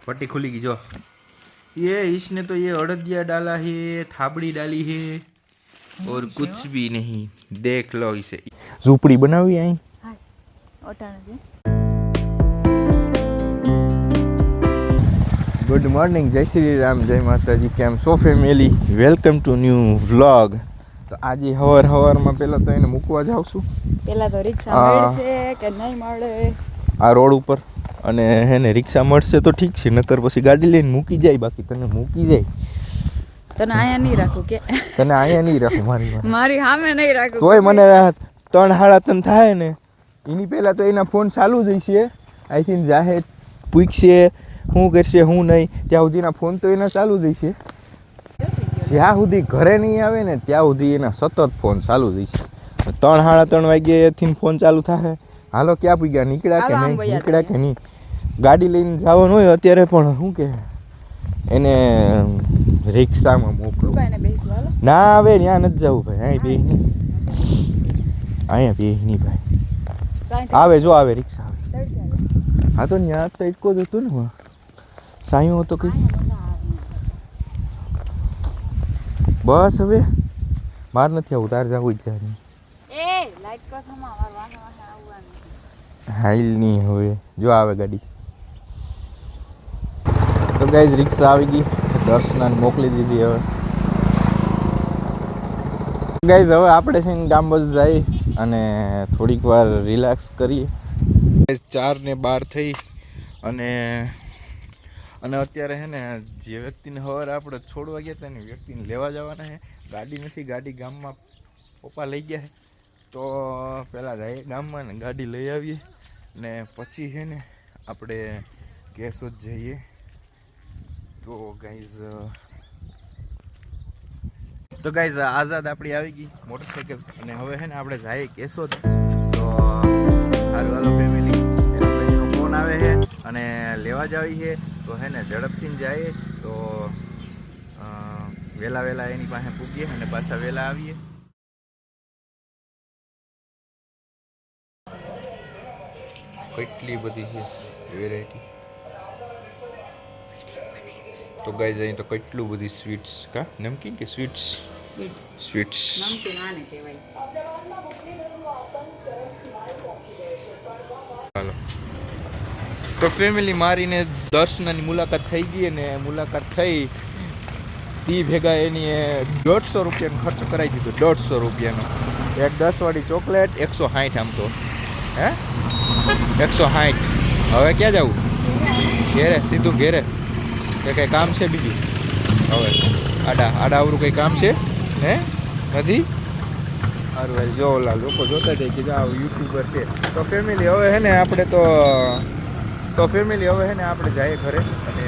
पट्टी खुली की जो ये इसने तो ये अड़दिया डाला है, थाबड़ी डाली है और कुछ भी नहीं। देख लो इसे। झूपड़ी बनावी आई। गुड मॉर्निंग, जय श्री राम, जय माता जी। केम सो family, welcome to new vlog. तो आज हवार हवाરમાં પહેલા તો એને મૂકવા જાઉં છું। પહેલા તો રિક્ષા મળશે કે નહીં મળે આ રોડ ઉપર, અને હેને રિક્ષા મળશે તો ઠીક છે, નકર પછી ગાડી લઈને મૂકી જાય। બાકી તને મૂકી જાય તને આયા નહીં રાખું કે તને અહીંયા નહીં રાખું, મારી સામે નહીં રાખું। તોય મને 3-3:30 થાય ને એની પહેલા તો એના ફોન ચાલુ જ હશે। આઈ થિંક જાહે પૂછશે શું કરશે શું નહીં, ત્યાં સુધીના ફોન તો એના ચાલુ જ હશે। જ્યાં સુધી ઘરે નહીં આવે ને ત્યાં સુધી એના સતત ફોન ચાલુ જ હશે। 3-3:30 વાગ્યાથી ફોન ચાલુ થાય, હાલો ક્યાં પૂગ્યા, નીકળ્યા કે નહીં, નીકળ્યા કે નહીં। ગાડી લઈને જવાનું હોય અત્યારે પણ શું કે એને રિક્ષામાં મોકલું। ના આવે ત્યાં નથી જવું ભાઈ, અહીં બે નહીં, અહીંયા બે નહીં ભાઈ। આવે જો આવે રિક્ષા આવે। હા તો ત્યાં તો એટલો જ હતું ને, સાયો હતો કઈ। બસ હવે માર નથી આવું, તાર જવું જ જાય। હાઈલ નહીં હવે જો આવે ગાડી। તો ગાઈઝ રિક્ષા આવી ગઈ, દર્શનાને મોકલી દીધી। હવે ગાઈઝ હવે આપણે છે ને ગામ બાજુ જઈ અને થોડીક વાર રિલેક્સ કરીએ। 4:12 થઈ અને અત્યારે છે ને જે વ્યક્તિને સવારે આપણે છોડવા ગયા હતા ને વ્યક્તિને લેવા જવાના છે। ગાડી નથી, ગાડી ગામમાં પપ્પા લઈ ગયા છે। તો પહેલાં જઈએ ગામમાં ને ગાડી લઈ આવીએ ને પછી છે ને આપણે કેશોદ જઈએ। તો ગાઈઝ આઝાદ આપણી આવી ગઈ મોટરસાઇકલ, અને હવે છે ને આપણે જઈએ કેશોદ। તો હાલો હાલો ફેમિલી, એનો ભાઈનો ફોન આવે છે અને લેવા જ આવી છે। તો છે ને ઝડપથી જઈએ તો વહેલા એની પાસે પૂગીએ અને પાછા વહેલા આવીએ। કેટલી બધી છે વેરાયટી। તો ગાઈઝ અહીં તો કેટલું બધી સ્વીટ્સ, કા નમકીન કે સ્વીટ્સ નમકીન આને કહેવાય। હાલો તો ફેમિલી મારીને દર્શનાની મુલાકાત થઈ ગઈ, અને મુલાકાત થઈ તી ભેગા એની 150 રૂપિયાનો ખર્ચ કરાવી દીધો। 150 રૂપિયાનો એક 10 વાળી ચોકલેટ, 160 આમ તો હે 160। હવે ક્યાં જવું? ઘેરે, સીધું ઘેરે કે કંઈ કામ છે બીજું? હવે આડાવરું કંઈ કામ છે હે નથી? સારું ભાઈ જો ઓલા લોકો જોતા જાય કે આ યુટ્યુબર છે। તો ફેમિલી હવે છે ને આપણે તો ફેમિલી હવે છે ને આપણે જઈએ ઘરે, અને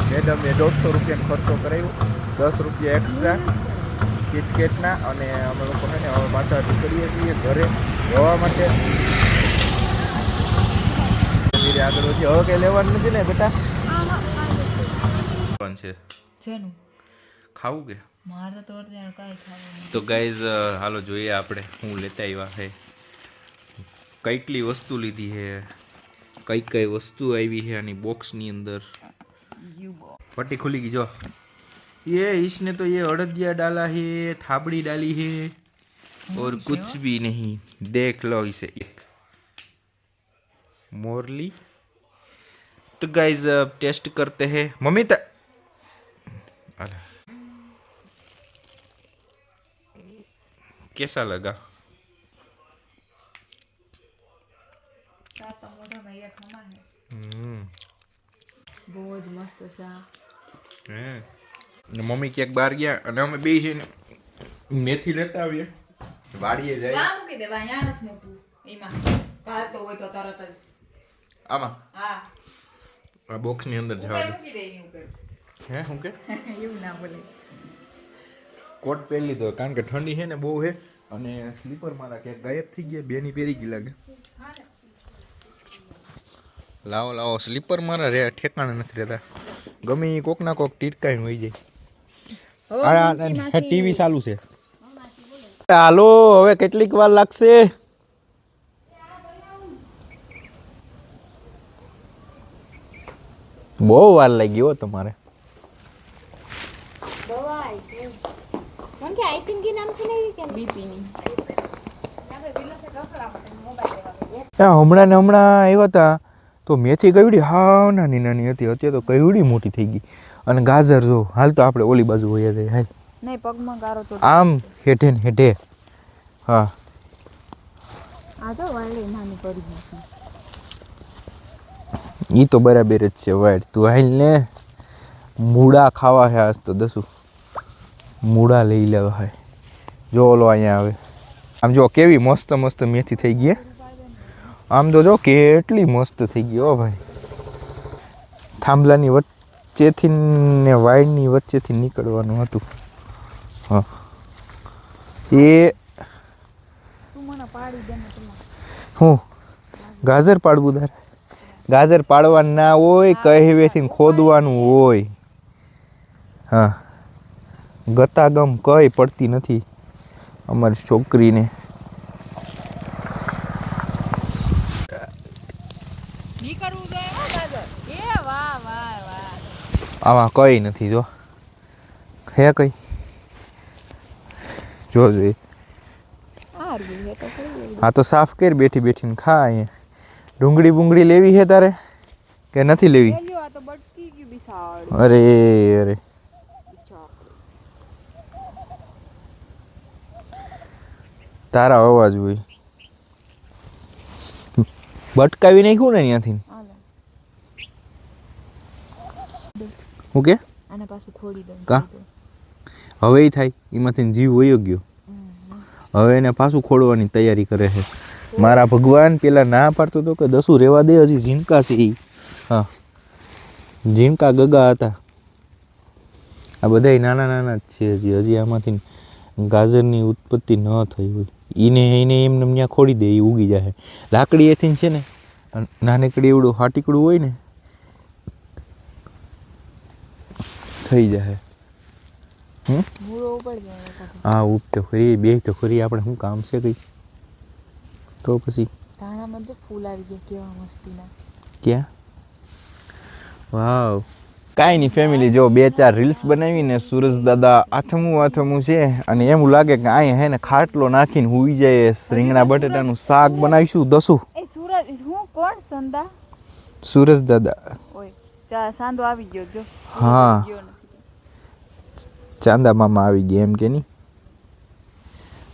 મેડમે 150 રૂપિયાનો ખર્ચો કરાવ્યો, 10 રૂપિયા એક્સ્ટ્રા કિટકેટના, અને અમે લોકો છે ને હવે પાછા નીકળીએ છીએ ઘરે જવા માટે। ધીરે આગળ વધી, હવે કંઈ લેવાનું નથી ને બેટા? છે જેનું ખાવું કે મારે તો અત્યારે કાંઈ ખાવું। તો ગાઈઝ હાલો જોઈએ આપણે શું લેતા આવ્યા છે, કઈકલી વસ્તુ લીધી છે, કઈ વસ્તુ આવી છે આની બોક્સની અંદર। पट्टी खुली की जो ये इसने तो ये अड़दिया डाला है, थाबड़ी डाली है और कुछ भी नहीं। देख लो इसे। एक मोरली। तो गाइज अब टेस्ट करते हैं। मम्मी कैसा लगा? બહુ જ મસ્ત છે। મમ્મી ક્યાંક બહાર ગયા અને અમે બે છે ને મેથી લેતા આવીએ, વાડીએ જાય। મૂકી દેવા, અહીંયા નથી મૂકવું, એમાં કાલતો હોય તો તરત જ આમાં હા આ બોક્સ ની અંદર જવા દે। મૂકી દે એની ઉપર હે હું કે એવું ના બોલે। કોટ પહેરી લીધો કારણ કે ઠંડી છે ને બહુ છે, અને સ્લીપર મારા ક્યાંક ગાયબ થઈ ગયા, બેની પહેરી ગઈ લાગે। લાવો સ્લીપર મારા રે ઠેકાણા નથી રહેતા, ગમે કોક ના કોક ટીરકાઈને હોઈ જાય। ટીવી ચાલુ છે, હાલો હવે કેટલીક વાર લાગશે? બહુ વાર લાગી હો તમારે. દવા આવી મને કે આઈ થિંક નામ છે ને કે બીપીની હમણાં આવ્યા હતા તો મેથી કઈવડી હાવ નાની નાની હતી, અત્યારે તો કઈવડી મોટી થઈ ગઈ. અને ગાજર જો હાલ તો આપણે ઓલી બાજુ હોઈએ જઈએ હાલ. નહીં પગમાં ગારો ચોટ આમ હેઠે ને હેઠે. હા આ તો વાળી નાની પડી ગઈ છે. ઈ તો બરાબર જ છે વાઈટ. તું હાલ ને મૂળા ખાવા હે આજ તો દસું મૂળા લઈ લેવા હે. જો ઓલો અહીંયા આવે આમ જો કેવી મસ્ત મસ્ત મેથી થઈ ગઈ. આમ તો જો કેટલી મસ્ત થઈ ગઈ હો ભાઈ. થાંભલાની વચ્ચેથી ને વાઈડની વચ્ચેથી નીકળવાનું હતું. હા એ તું મને પાડી દે ને હું ગાજર પાડવું તારે? ગાજર પાડવાનું ના હોય, કહેવેથી ખોદવાનું હોય. હા ગતાગમ કઈ પડતી નથી અમારી છોકરીને. નીકળવું જોઈએ હો દાદા. એ વાહ વાહ વાહ. આમાં કઈ નથી જો હે કઈ જો જોઈએ. આ રહ્યું હે તો કરી હા તો સાફ કર બેઠી બેઠીને ખા. અહીંયા ડુંગળી બુંગળી લેવી છે તારે કે નથી લેવી? લ્યો આ તો બટકી ગયું બિસાડ. અરે અરે તારા અવાજ હોય બટકાવી નાખ્યું ને ત્યાંથી. હું કે આને પાછું ખોડી દઉં. કા હવે ઈ થાય એમાંથી જીવ વયો ગયો. હવે એને પાછું ખોડવાની તૈયારી કરે છે. મારા ભગવાન પેલા ના પાડતો હતો કે દસું રેવા દે, હજી ઝીણકા છે ઈ. હા ઝીણકા ગગા હતા. આ બધાય નાના નાના જ છે હજી આમાંથી ગાજરની ઉત્પત્તિ ન થઈ હોય. એને એમને ત્યાં ખોડી દે એ ઉગી જાય. લાકડી એથી છે ને નાનકડી એવડું હાટીકડું હોય ને થઈ જાય. મૂળો ઉપડી જાય. હા ઉપ તો ખરી બે તો ખરી. આપણે શું કામ છે કઈ તો પછી ધાણામાં તો ફૂલ આવી ગયા કેવા મસ્તીના. ક્યાં? વાવ કાંઈ નહીં ફેમિલી. જો 2-4 રીલ્સ બનાવીને સુરજ દાદા આથમું છે અને એવું લાગે કે અહીંયા હે ને ખાટલો નાખીને હુઈ જાય. રીંગણા બટેટાનું શાક બનાવીશું. દસું એ સુરજ હું કોણ સંદા? સુરજ દાદા. ઓય ચા સાંદો આવી ગયો જો. હા ગયો નથી. ચાંદા મામા આવી ગયા એમ કે નહીં.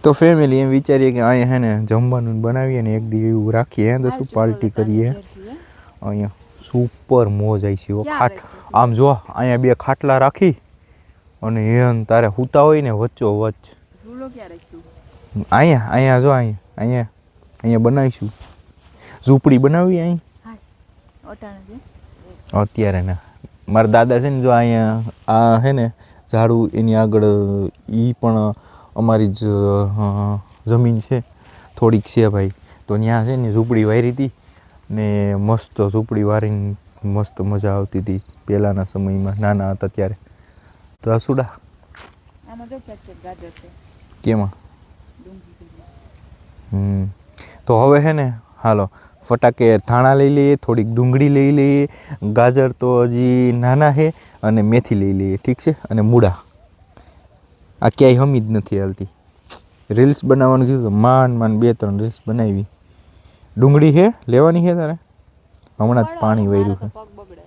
તો ફેમિલી એમ વિચારીએ કે અહીંયા હે ને જમવાનું બનાવીએ ને એક દી એવું રાખીએ હે દસું પાર્ટી કરીએ. અહીંયા સુપર મોજ આવી છે. ખાટ આમ જો અહીંયા 2 ખાટલા રાખી અને એન તારે સૂતા હોય ને વચ્ચો વચ્ચ. ઝૂલો ક્યાં રાખ્યું? અહીંયા જો અહીંયા બનાવીશું. ઝૂંપડી બનાવી અહીં ઓટાણે છે અત્યારે ના. મારા દાદા છે ને જો અહીંયા આ હે ને ઝાડું એની આગળ એ પણ અમારી જ જમીન છે થોડીક છે ભાઈ. તો ત્યાં છે ને ઝૂંપડી વારી હતી ને મસ્ત ઝૂંપડી વારીને મસ્ત મજા આવતી હતી પહેલાંના સમયમાં નાના હતા ત્યારે. તો આ સુડા આમાં જો ક્યાંક ગાજર છે. કેમાં? ડુંગળી. તો હવે હે ને હાલો ફટાકે ધાણા લઈ લઈએ, થોડીક ડુંગળી લઈ લઈએ, ગાજર તો હજી નાના છે અને મેથી લઈ લઈએ. ઠીક છે? અને મૂળા. આ ક્યાંય હમી જ નથી હાલતી. રીલ્સ બનાવવાનું કીધું માંડ 2-3 રીલ્સ બનાવી. ડુંગળી છે લેવાની છે તારે? હમણાં જ પાણી વાર્યું છે. પગ બગડે.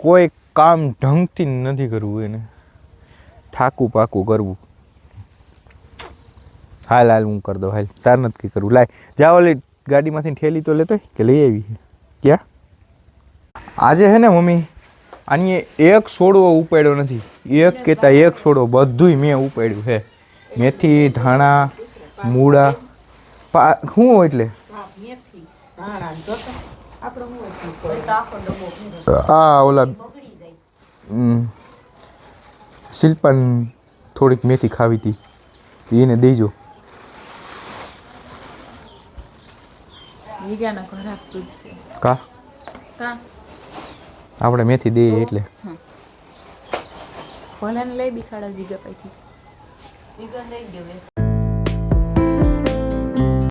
કોઈ કામ ઢંગથી નથી કરવું એને. થાકું પાકું કરવું. હાલ હું કરી દઉં. હાલ તાર નથી કંઈ કરવું. લાય જા ઓલી ગાડીમાંથી ઠેલી તો લેતો કે લઈ આવી ક્યાં? આજે હે ને મમ્મી આની એક છોડવો ઉપાડ્યો નથી. એક કહેતા એક છોડવો બધુંય મેં ઉપાડ્યું છે. મેથી, ધાણા, મૂળા શું એટલે આ ઓલા શિલ્પાન થોડીક મેથી ખાવી હતી એને દેજો. જીગાના ઘર આપતું જ છે. કા આપણે મેથી દઈએ એટલે ભલાને લઈ બિસાડા જીગા પાઈથી. જીગા લઈ ગયો.